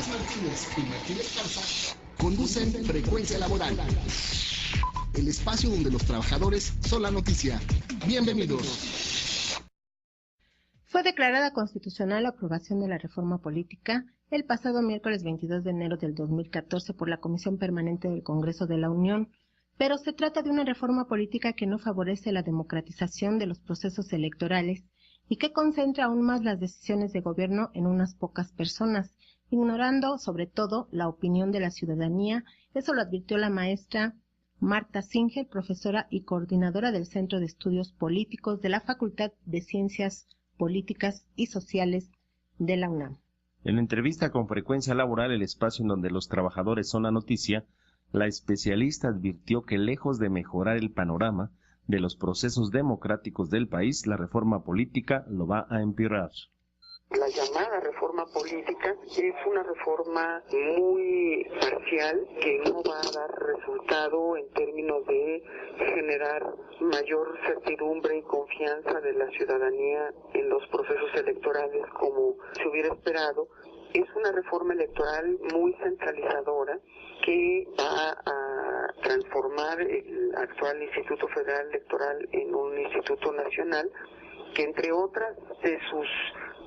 Martínez y Martínez Esparza conducen Frecuencia Laboral, el espacio donde los trabajadores son la noticia. Bienvenidos. Fue declarada constitucional la aprobación de la reforma política el pasado miércoles 22 de enero del 2014 por la Comisión Permanente del Congreso de la Unión, pero se trata de una reforma política que no favorece la democratización de los procesos electorales y que concentra aún más las decisiones de gobierno en unas pocas personas, ignorando sobre todo la opinión de la ciudadanía. Eso lo advirtió la maestra Marta Singer, profesora y coordinadora del Centro de Estudios Políticos de la Facultad de Ciencias Políticas y Sociales de la UNAM. En entrevista con Frecuencia Laboral, el espacio en donde los trabajadores son la noticia, la especialista advirtió que lejos de mejorar el panorama de los procesos democráticos del país, la reforma política lo va a empeorar. La llamada reforma política es una reforma muy parcial que no va a dar resultado en términos de generar mayor certidumbre y confianza de la ciudadanía en los procesos electorales como se hubiera esperado. Es una reforma electoral muy centralizadora que va a transformar el actual Instituto Federal Electoral en un instituto nacional que, entre otras de sus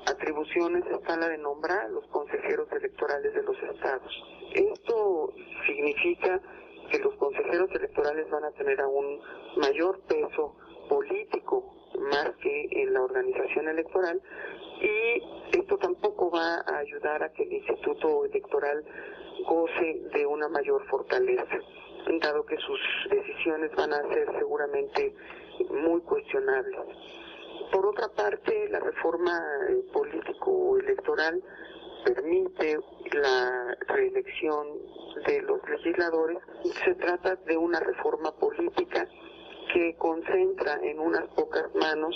atribuciones, está la de nombrar a los consejeros electorales de los estados. Esto significa que los consejeros electorales van a tener aún mayor peso político más que en la organización electoral, y esto tampoco va a ayudar a que el Instituto Electoral goce de una mayor fortaleza, dado que sus decisiones van a ser seguramente muy cuestionables. Por otra parte, la reforma político-electoral permite la reelección de los legisladores. Se trata de una reforma política que concentra en unas pocas manos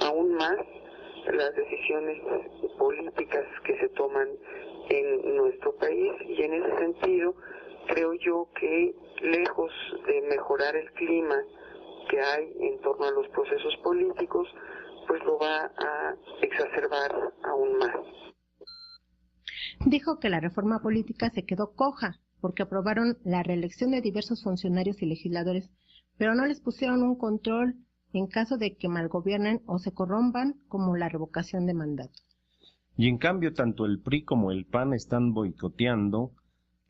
aún más las decisiones políticas que se toman en nuestro país, y en ese sentido creo yo que, lejos de mejorar el clima que hay en torno a los procesos políticos, pues lo va a exacerbar aún más. Dijo que la reforma política se quedó coja porque aprobaron la reelección de diversos funcionarios y legisladores, pero no les pusieron un control en caso de que malgobiernen o se corrompan, como la revocación de mandato. Y en cambio, tanto el PRI como el PAN están boicoteando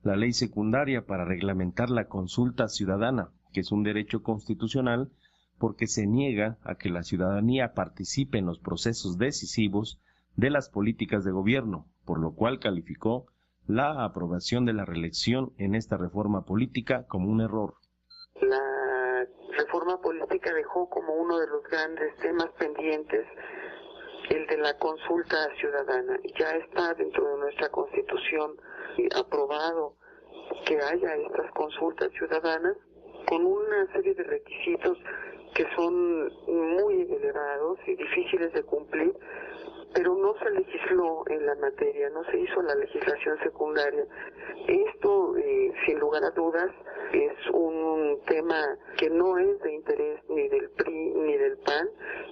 la ley secundaria para reglamentar la consulta ciudadana, que es un derecho constitucional, porque se niega a que la ciudadanía participe en los procesos decisivos de las políticas de gobierno, por lo cual calificó la aprobación de la reelección en esta reforma política como un error. La reforma política dejó como uno de los grandes temas pendientes el de la consulta ciudadana. Ya está dentro de nuestra Constitución aprobado que haya estas consultas ciudadanas con una serie de requisitos que son muy elevados y difíciles de cumplir, pero no se legisló en la materia, no se hizo la legislación secundaria. Esto, sin lugar a dudas, es un tema que no es de interés ni del PRI ni del PAN,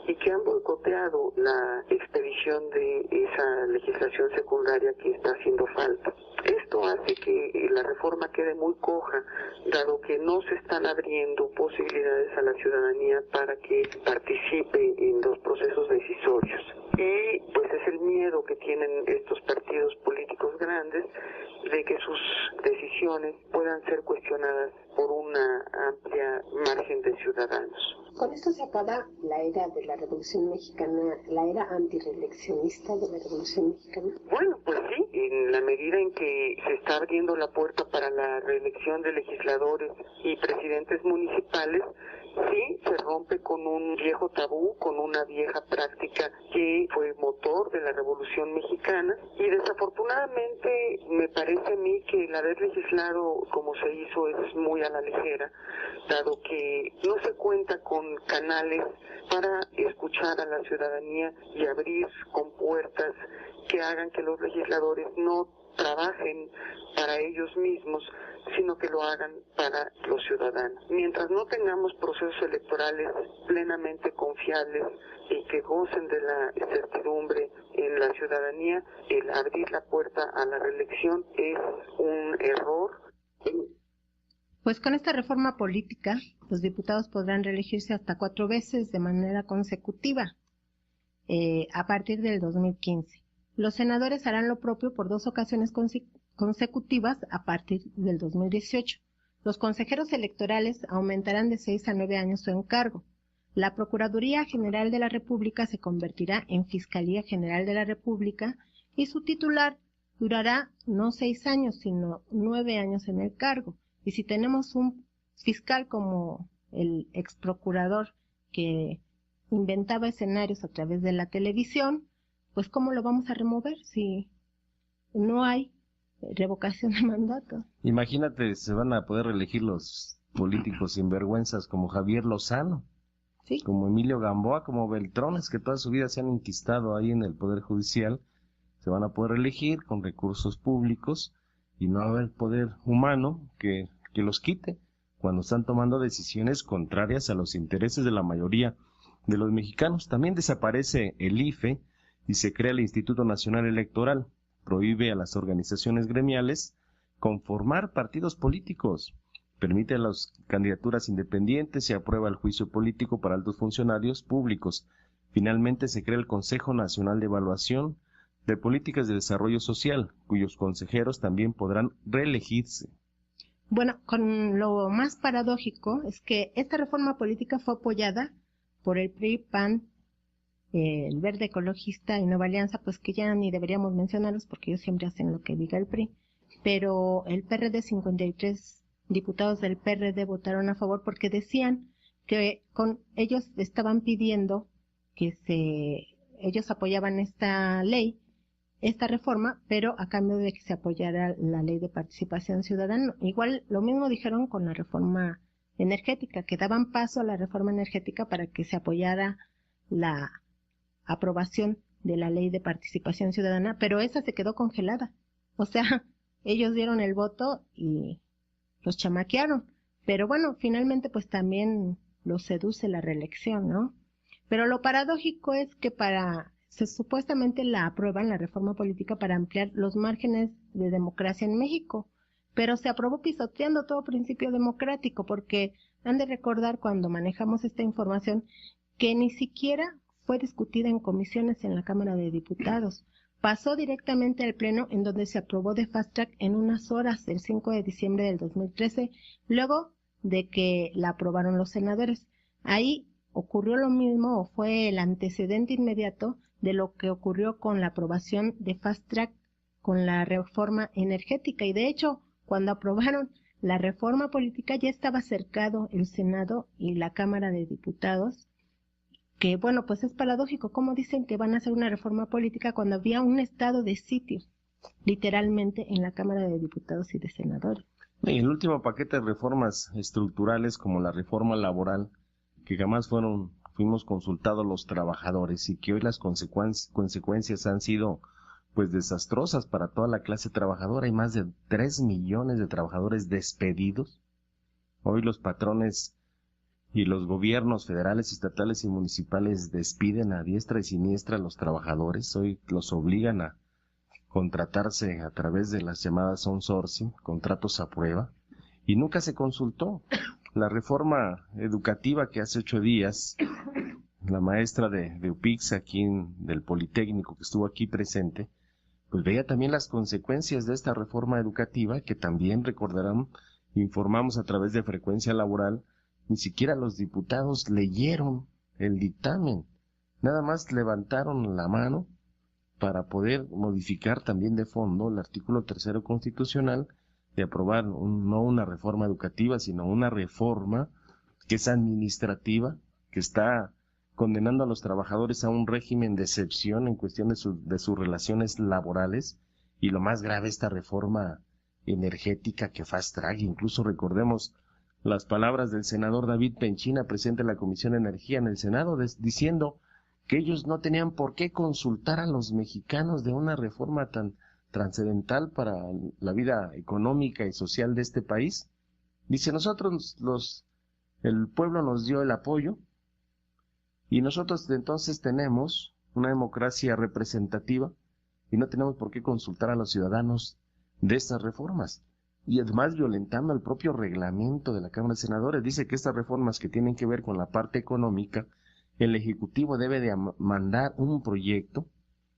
y que han boicoteado la expedición de esa legislación secundaria que está haciendo falta. Esto hace que la reforma quede muy coja, dado que no se están abriendo posibilidades a la ciudadanía para que participe en los procesos decisorios. Y pues es el miedo que tienen estos partidos políticos grandes de que sus decisiones puedan ser cuestionadas por una amplia margen de ciudadanos. Con esto se acaba la era de la Revolución Mexicana, la era antireeleccionista de la Revolución Mexicana. Bueno, pues sí, en la medida en que se está abriendo la puerta para la reelección de legisladores y presidentes municipales, sí se rompe con un viejo tabú, con una vieja práctica que fue motor de la Revolución Mexicana, y desafortunadamente me parece a mí que el haber legislado como se hizo es muy a la ligera, dado que no se cuenta con canales para escuchar a la ciudadanía y abrir compuertas que hagan que los legisladores no trabajen para ellos mismos, sino que lo hagan para los ciudadanos. Mientras no tengamos procesos electorales plenamente confiables y que gocen de la certidumbre en la ciudadanía, el abrir la puerta a la reelección es un error. Pues con esta reforma política, los diputados podrán reelegirse hasta 4 veces de manera consecutiva a partir del 2015. Los senadores harán lo propio por 2 ocasiones consecutivas a partir del 2018. Los consejeros electorales aumentarán de 6 a 9 años su encargo. La Procuraduría General de la República se convertirá en Fiscalía General de la República y su titular durará no 6 años, sino 9 años en el cargo. Y si tenemos un fiscal como el exprocurador que inventaba escenarios a través de la televisión, pues ¿cómo lo vamos a remover si no hay revocación de mandato? Imagínate, se van a poder reelegir los políticos sinvergüenzas como Javier Lozano, ¿sí?, como Emilio Gamboa, como Beltrones, que toda su vida se han enquistado ahí en el Poder Judicial. Se van a poder reelegir con recursos públicos y no va a haber poder humano que los quite cuando están tomando decisiones contrarias a los intereses de la mayoría de los mexicanos. También desaparece el IFE y se crea el Instituto Nacional Electoral. Prohíbe a las organizaciones gremiales conformar partidos políticos. Permite a las candidaturas independientes y aprueba el juicio político para altos funcionarios públicos. Finalmente se crea el Consejo Nacional de Evaluación de Políticas de Desarrollo Social, cuyos consejeros también podrán reelegirse. Bueno, con lo más paradójico es que esta reforma política fue apoyada por el PRI, PAN, el Verde Ecologista y Nueva Alianza, pues que ya ni deberíamos mencionarlos porque ellos siempre hacen lo que diga el PRI, pero el PRD, 53 diputados del PRD votaron a favor porque decían que ellos estaban pidiendo que ellos apoyaban esta ley, esta reforma, pero a cambio de que se apoyara la ley de participación ciudadana. Igual lo mismo dijeron con la reforma energética, que daban paso a la reforma energética para que se apoyara la aprobación de la ley de participación ciudadana, pero esa se quedó congelada. O sea, ellos dieron el voto y los chamaquearon. Pero bueno, finalmente pues también los seduce la reelección, ¿no? Pero lo paradójico es que supuestamente la aprueban, la reforma política, para ampliar los márgenes de democracia en México, pero se aprobó pisoteando todo principio democrático, porque han de recordar cuando manejamos esta información que ni siquiera fue discutida en comisiones en la Cámara de Diputados. Pasó directamente al Pleno, en donde se aprobó de fast track en unas horas, el 5 de diciembre del 2013, luego de que la aprobaron los senadores. Ahí ocurrió lo mismo, o fue el antecedente inmediato de lo que ocurrió con la aprobación de fast track con la reforma energética. Y de hecho, cuando aprobaron la reforma política, ya estaba cercado el Senado y la Cámara de Diputados, que bueno, pues es paradójico. ¿Cómo dicen que van a hacer una reforma política cuando había un estado de sitio, literalmente, en la Cámara de Diputados y de Senadores? Y el último paquete de reformas estructurales, como la reforma laboral, que jamás fuimos consultados los trabajadores, y que hoy las consecuencias han sido pues desastrosas para toda la clase trabajadora. Hay más de 3 millones de trabajadores despedidos. Hoy los patrones y los gobiernos federales, estatales y municipales despiden a diestra y siniestra a los trabajadores. Hoy los obligan a contratarse a través de las llamadas outsourcing, contratos a prueba, y nunca se consultó. La reforma educativa que hace 8 días, la maestra de UPIX aquí del Politécnico que estuvo aquí presente, pues veía también las consecuencias de esta reforma educativa, que también recordarán, informamos a través de Frecuencia Laboral. Ni siquiera los diputados leyeron el dictamen, nada más levantaron la mano para poder modificar también de fondo el artículo 3 constitucional de aprobar no una reforma educativa, sino una reforma que es administrativa, que está condenando a los trabajadores a un régimen de excepción en cuestión de sus relaciones laborales. Y lo más grave, esta reforma energética que fast track. Incluso recordemos las palabras del senador David Penchina, presidente de la Comisión de Energía en el Senado, diciendo que ellos no tenían por qué consultar a los mexicanos de una reforma tan trascendental para la vida económica y social de este país. Dice, nosotros el pueblo nos dio el apoyo y nosotros entonces tenemos una democracia representativa y no tenemos por qué consultar a los ciudadanos de estas reformas. Y además violentando el propio reglamento de la Cámara de Senadores. Dice que estas reformas que tienen que ver con la parte económica, el Ejecutivo debe de mandar un proyecto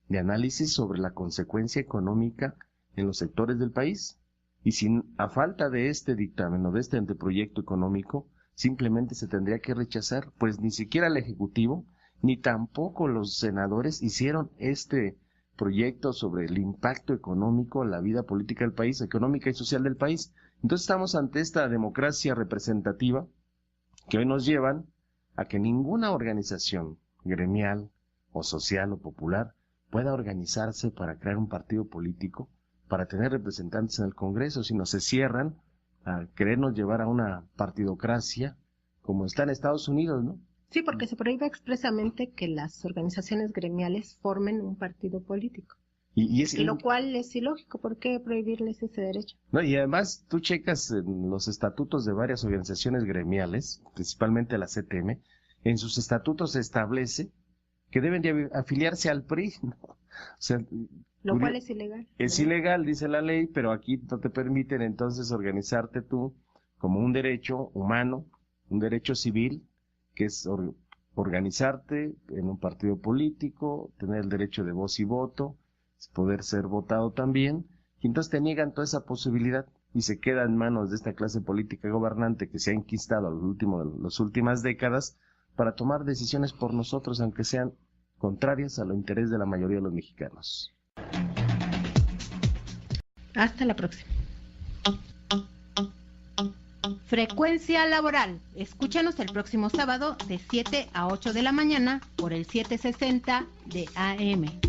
de análisis sobre la consecuencia económica en los sectores del país. Y a falta de este dictamen o de este anteproyecto económico, simplemente se tendría que rechazar, pues ni siquiera el Ejecutivo, ni tampoco los senadores hicieron este proyecto sobre el impacto económico en la vida política del país, económica y social del país. Entonces estamos ante esta democracia representativa que hoy nos llevan a que ninguna organización gremial o social o popular pueda organizarse para crear un partido político, para tener representantes en el Congreso, sino se cierran a querernos llevar a una partidocracia como está en Estados Unidos, ¿no? Sí, porque se prohíbe expresamente que las organizaciones gremiales formen un partido político. Y lo cual es ilógico. ¿Por qué prohibirles ese derecho? No, y además tú checas en los estatutos de varias organizaciones gremiales, principalmente la CTM, en sus estatutos se establece que deben de afiliarse al PRI, ¿no? O sea, lo cual es ilegal. Es ilegal, dice la ley, pero aquí no te permiten entonces organizarte tú como un derecho humano, un derecho civil, que es organizarte en un partido político, tener el derecho de voz y voto, poder ser votado también, y entonces te niegan toda esa posibilidad y se queda en manos de esta clase política gobernante que se ha enquistado a las últimas décadas para tomar decisiones por nosotros, aunque sean contrarias a los intereses de la mayoría de los mexicanos. Hasta la próxima. Frecuencia Laboral. Escúchanos el próximo sábado de 7 a 8 de la mañana por el 760 de AM.